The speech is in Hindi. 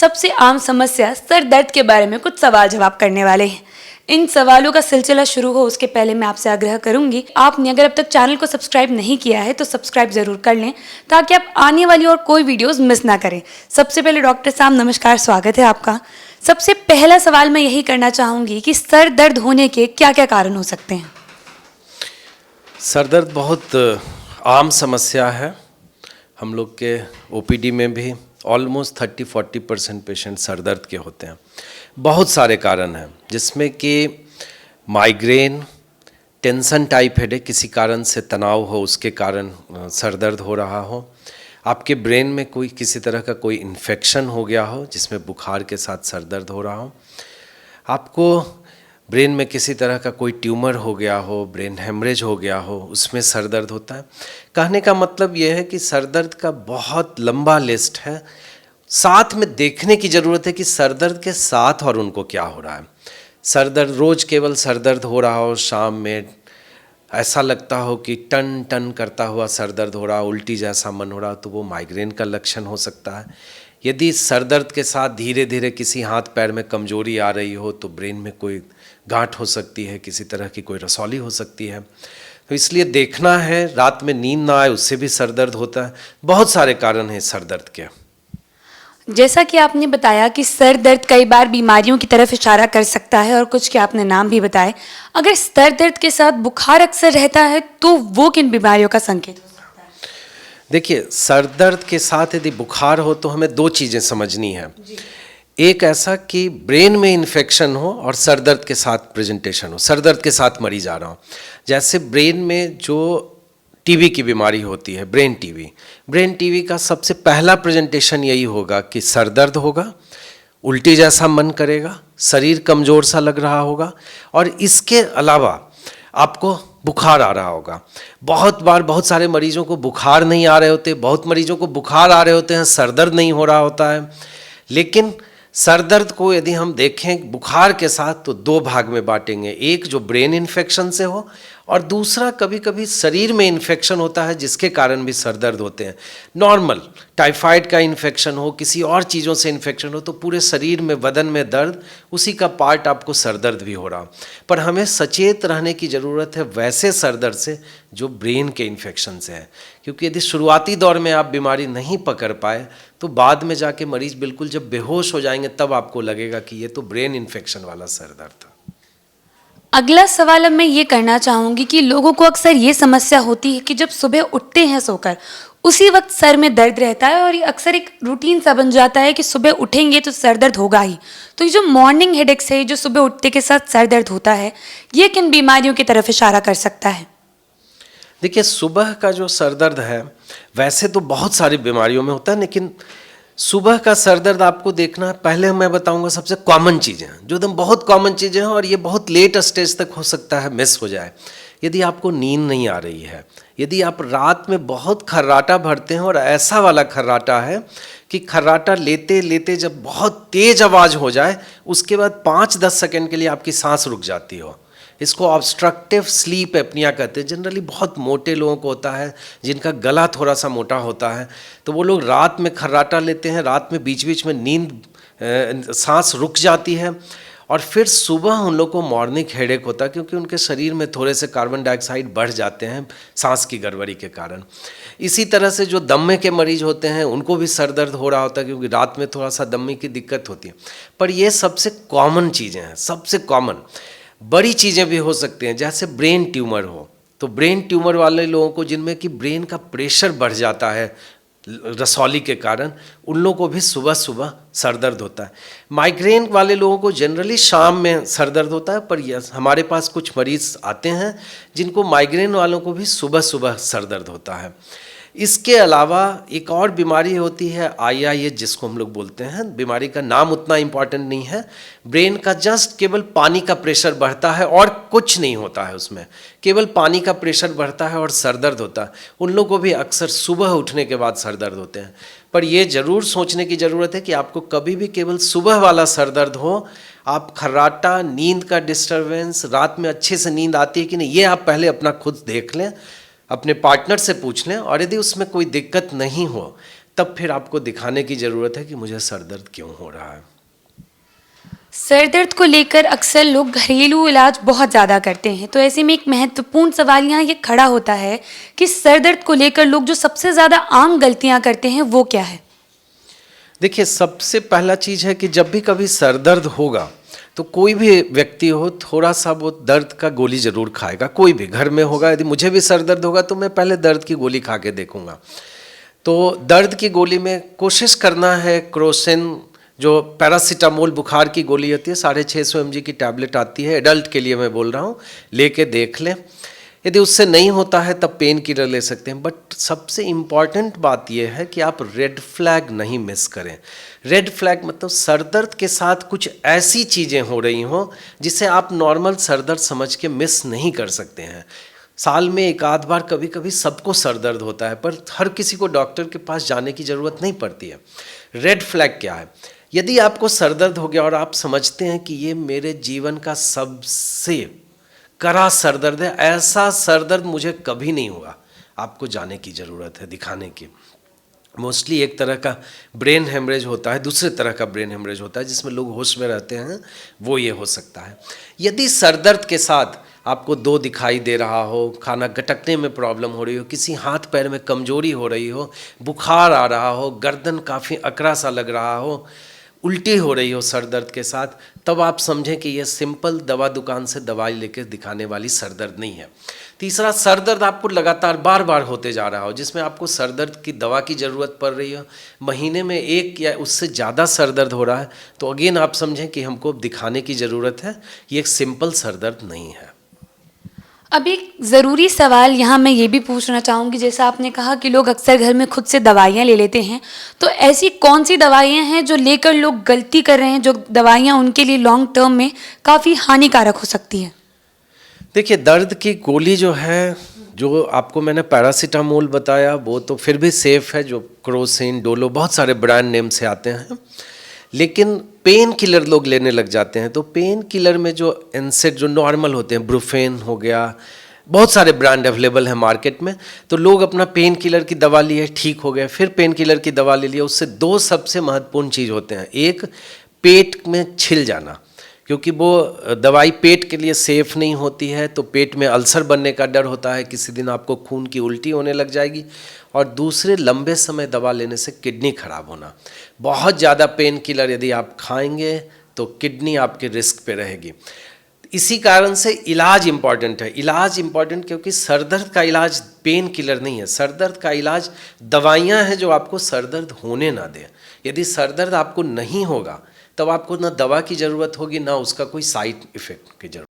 सबसे आम समस्या सर दर्द के बारे में कुछ सवाल जवाब करने वाले हैं। इन सवालों का सिलसिला शुरू हो उसके पहले मैं आपसे आग्रह करूंगी, आपने अगर अब तक चैनल को सब्सक्राइब नहीं किया है तो सब्सक्राइब जरूर कर लें ताकि आप आने वाली और कोई वीडियोस मिस ना करें। सबसे पहले डॉक्टर साहब नमस्कार, स्वागत है आपका। सबसे पहला सवाल मैं यही करना चाहूंगी कि सर दर्द होने के क्या क्या कारण हो सकते हैं? सर दर्द बहुत आम समस्या है। हम लोग के ओपीडी में भी ऑलमोस्ट 30-40% पेशेंट सर दर्द के होते हैं। बहुत सारे कारण हैं जिसमें कि माइग्रेन, टेंशन टाइप हेडेक, किसी कारण से तनाव हो उसके कारण सर दर्द हो रहा हो, आपके ब्रेन में कोई किसी तरह का कोई इन्फेक्शन हो गया हो जिसमें बुखार के साथ सर दर्द हो रहा हो, आपको ब्रेन में किसी तरह का कोई ट्यूमर हो गया हो, ब्रेन हेमरेज हो गया हो, उसमें सर दर्द होता है। कहने का मतलब यह है कि सर दर्द का बहुत लंबा लिस्ट है। साथ में देखने की ज़रूरत है कि सर दर्द के साथ और उनको क्या हो रहा है। सर दर्द रोज़ केवल सर दर्द हो रहा हो, शाम में ऐसा लगता हो कि टन टन करता हुआ सर दर्द हो रहा हो, उल्टी जैसा मन हो रहा हो, तो वो माइग्रेन का लक्षण हो सकता है। यदि सर दर्द के साथ धीरे धीरे किसी हाथ पैर में कमजोरी आ रही हो तो ब्रेन में कोई गांठ हो सकती है, किसी तरह की कोई रसौली हो सकती है। तो इसलिए देखना है, रात में नींद ना आए उससे भी सर दर्द होता है। बहुत सारे कारण हैं सर दर्द के। जैसा कि आपने बताया कि सर दर्द कई बार बीमारियों की तरफ इशारा कर सकता है और कुछ के आपने नाम भी बताए। अगर सर दर्द के साथ बुखार अक्सर रहता है तो वो किन बीमारियों का संकेत हो सकता है? देखिए, सर दर्द के साथ यदि बुखार हो तो हमें दो चीज़ें समझनी है। एक ऐसा कि ब्रेन में इन्फेक्शन हो और सर दर्द के साथ प्रेजेंटेशन हो, सर दर्द के साथ मरीज आ रहा हो। जैसे ब्रेन में जो टीबी की बीमारी होती है, ब्रेन टीबी का सबसे पहला प्रेजेंटेशन यही होगा कि सर दर्द होगा, उल्टी जैसा मन करेगा, शरीर कमज़ोर सा लग रहा होगा और इसके अलावा आपको बुखार आ रहा होगा। बहुत बार बहुत सारे मरीजों को बुखार नहीं आ रहे होते, बहुत मरीजों को बुखार आ रहे होते हैं, सर दर्द नहीं हो रहा होता है। लेकिन सर दर्द को यदि हम देखें बुखार के साथ तो दो भाग में बांटेंगे, एक जो ब्रेन इन्फेक्शन से हो और दूसरा कभी कभी शरीर में इन्फेक्शन होता है जिसके कारण भी सर दर्द होते हैं। नॉर्मल टाइफाइड का इन्फेक्शन हो, किसी और चीज़ों से इन्फेक्शन हो तो पूरे शरीर में, बदन में दर्द, उसी का पार्ट आपको सर दर्द भी हो रहा। पर हमें सचेत रहने की ज़रूरत है वैसे सर दर्द से जो ब्रेन के इन्फेक्शन से है, क्योंकि यदि शुरुआती दौर में आप बीमारी नहीं पकड़ पाए तो बाद में जाके मरीज बिल्कुल जब बेहोश हो जाएंगे तब आपको लगेगा कि ये तो ब्रेन इन्फेक्शन वाला सर दर्द था। अगला सवाल अब मैं ये करना चाहूँगी कि लोगों को अक्सर ये समस्या होती है कि जब सुबह उठते हैं सोकर उसी वक्त सर में दर्द रहता है और ये अक्सर एक रूटीन सा बन जाता है कि सुबह उठेंगे तो सर दर्द होगा ही। तो ये जो मॉर्निंग हेडेक्स है, जो सुबह उठते के साथ सर दर्द होता है, ये किन बीमारियों की तरफ इशारा कर सकता है? देखिए, सुबह का जो सर दर्द है वैसे तो बहुत सारी बीमारियों में होता है, लेकिन सुबह का सर दर्द आपको देखना है। पहले मैं बताऊंगा सबसे कॉमन चीज़ें जो एकदम बहुत कॉमन चीज़ें हैं और ये बहुत लेट स्टेज तक हो सकता है मिस हो जाए। यदि आपको नींद नहीं आ रही है, यदि आप रात में बहुत खर्राटा भरते हैं और ऐसा वाला खर्राटा है कि खर्राटा लेते लेते जब बहुत तेज आवाज़ हो जाए उसके बाद 5-10 सेकंड के लिए आपकी सांस रुक जाती हो, इसको ऑब्स्ट्रक्टिव स्लीप एपनिया कहते हैं। जनरली बहुत मोटे लोगों को होता है, जिनका गला थोड़ा सा मोटा होता है, तो वो लोग रात में खर्राटा लेते हैं, रात में बीच बीच में नींद सांस रुक जाती है और फिर सुबह उन लोग को मॉर्निंग हेडेक होता है क्योंकि उनके शरीर में थोड़े से कार्बन डाइऑक्साइड बढ़ जाते हैं सांस की गड़बड़ी के कारण। इसी तरह से जो दम्मे के मरीज होते हैं उनको भी सर दर्द हो रहा होता है क्योंकि रात में थोड़ा सा दम्मे की दिक्कत होती है। पर ये सबसे कॉमन चीज़ें हैं, सबसे कॉमन। बड़ी चीज़ें भी हो सकती हैं, जैसे ब्रेन ट्यूमर हो, तो ब्रेन ट्यूमर वाले लोगों को जिनमें कि ब्रेन का प्रेशर बढ़ जाता है रसौली के कारण, उन लोगों को भी सुबह सुबह सर दर्द होता है। माइग्रेन वाले लोगों को जनरली शाम में सर दर्द होता है, पर यस हमारे पास कुछ मरीज आते हैं जिनको माइग्रेन वालों को भी सुबह सुबह सर दर्द होता है। इसके अलावा एक और बीमारी होती है IIH जिसको हम लोग बोलते हैं, बीमारी का नाम उतना इम्पॉर्टेंट नहीं है। ब्रेन का जस्ट केवल पानी का प्रेशर बढ़ता है और कुछ नहीं होता है उसमें, केवल पानी का प्रेशर बढ़ता है और सर दर्द होता है। उन लोगों को भी अक्सर सुबह उठने के बाद सर दर्द होते हैं। पर यह ज़रूर सोचने की ज़रूरत है कि आपको कभी भी केवल सुबह वाला सर दर्द हो, आप खर्राटा, नींद का डिस्टर्बेंस, रात में अच्छे से नींद आती है कि नहीं, ये आप पहले अपना खुद देख लें। अपने पार्टनर से पूछ लें, और यदि उसमें कोई दिक्कत नहीं हो तब फिर आपको दिखाने की ज़रूरत है कि मुझे सर दर्द क्यों हो रहा है। सर दर्द को लेकर अक्सर लोग घरेलू इलाज बहुत ज़्यादा करते हैं, तो ऐसे में एक महत्वपूर्ण सवाल यहाँ ये खड़ा होता है कि सर दर्द को लेकर लोग जो सबसे ज़्यादा आम गलतियाँ करते हैं वो क्या है? देखिए, सबसे पहला चीज़ है कि जब भी कभी सर दर्द होगा तो कोई भी व्यक्ति हो, थोड़ा सा वो दर्द का गोली ज़रूर खाएगा। कोई भी घर में होगा, यदि मुझे भी सर दर्द होगा तो मैं पहले दर्द की गोली खा के देखूंगा। तो दर्द की गोली में कोशिश करना है क्रोसिन, जो पैरासीटामोल बुखार की गोली होती है, 650 mg की टैबलेट आती है, एडल्ट के लिए मैं बोल रहा हूँ, लेके देख लें। यदि उससे नहीं होता है तब पेन किलर ले सकते हैं। बट सबसे इम्पॉर्टेंट बात यह है कि आप रेड फ्लैग नहीं मिस करें। रेड फ्लैग मतलब सर दर्द के साथ कुछ ऐसी चीज़ें हो रही हों जिसे आप नॉर्मल सर दर्द समझ के मिस नहीं कर सकते हैं। साल में एक आध बार कभी कभी सबको सर दर्द होता है, पर हर किसी को डॉक्टर के पास जाने की ज़रूरत नहीं पड़ती है। रेड फ्लैग क्या है? यदि आपको सर दर्द हो गया और आप समझते हैं कि ये मेरे जीवन का सबसे कड़ा सर दर्द है, ऐसा सर दर्द मुझे कभी नहीं हुआ, आपको जाने की ज़रूरत है, दिखाने की। मोस्टली एक तरह का ब्रेन हेमरेज होता है, दूसरे तरह का ब्रेन हेमरेज होता है जिसमें लोग होश में रहते हैं, वो ये हो सकता है। यदि सर दर्द के साथ आपको दो दिखाई दे रहा हो, खाना गटकने में प्रॉब्लम हो रही हो, किसी हाथ पैर में कमजोरी हो रही हो, बुखार आ रहा हो, गर्दन काफ़ी अकड़ा सा लग रहा हो, उल्टी हो रही हो सर दर्द के साथ, तब आप समझें कि ये सिंपल दवा दुकान से दवाई लेकर दिखाने वाली सर दर्द नहीं है। तीसरा, सर दर्द आपको लगातार बार बार होते जा रहा हो, जिसमें आपको सर दर्द की दवा की ज़रूरत पड़ रही हो, महीने में एक या उससे ज़्यादा सर दर्द हो रहा है, तो अगेन आप समझें कि हमको दिखाने की ज़रूरत है, ये एक सिंपल सर दर्द नहीं है। अब एक ज़रूरी सवाल यहाँ मैं ये भी पूछना चाहूँगी, जैसा आपने कहा कि लोग अक्सर घर में खुद से दवाइयाँ ले लेते हैं, तो ऐसी कौन सी दवाइयाँ हैं जो लेकर लोग गलती कर रहे हैं, जो दवाइयाँ उनके लिए लॉन्ग टर्म में काफ़ी हानिकारक हो सकती हैं? देखिए, दर्द की गोली जो है, जो आपको मैंने पैरासीटामोल बताया, वो तो फिर भी सेफ़ है, जो क्रोसिन, डोलो, बहुत सारे ब्रांड नेम से आते हैं। लेकिन पेन किलर लोग लेने लग जाते हैं, तो पेन किलर में जो एनसेड जो नॉर्मल होते हैं, ब्रुफेन हो गया, बहुत सारे ब्रांड अवेलेबल हैं मार्केट में, तो लोग अपना पेन किलर की दवा लिए, ठीक हो गए, फिर पेन किलर की दवा ले लिया। उससे दो सबसे महत्वपूर्ण चीज़ होते हैं। एक, पेट में छिल जाना, क्योंकि वो दवाई पेट के लिए सेफ़ नहीं होती है, तो पेट में अल्सर बनने का डर होता है, किसी दिन आपको खून की उल्टी होने लग जाएगी। और दूसरे, लंबे समय दवा लेने से किडनी खराब होना। बहुत ज़्यादा पेन किलर यदि आप खाएंगे तो किडनी आपके रिस्क पे रहेगी। इसी कारण से इलाज इम्पॉर्टेंट है। इलाज इम्पॉर्टेंट क्योंकि सर दर्द का इलाज पेन किलर नहीं है। सर दर्द का इलाज दवाइयाँ हैं जो आपको सर दर्द होने ना दें। यदि सर दर्द आपको नहीं होगा तब आपको ना दवा की ज़रूरत होगी, ना उसका कोई साइड इफ़ेक्ट की ज़रूरत।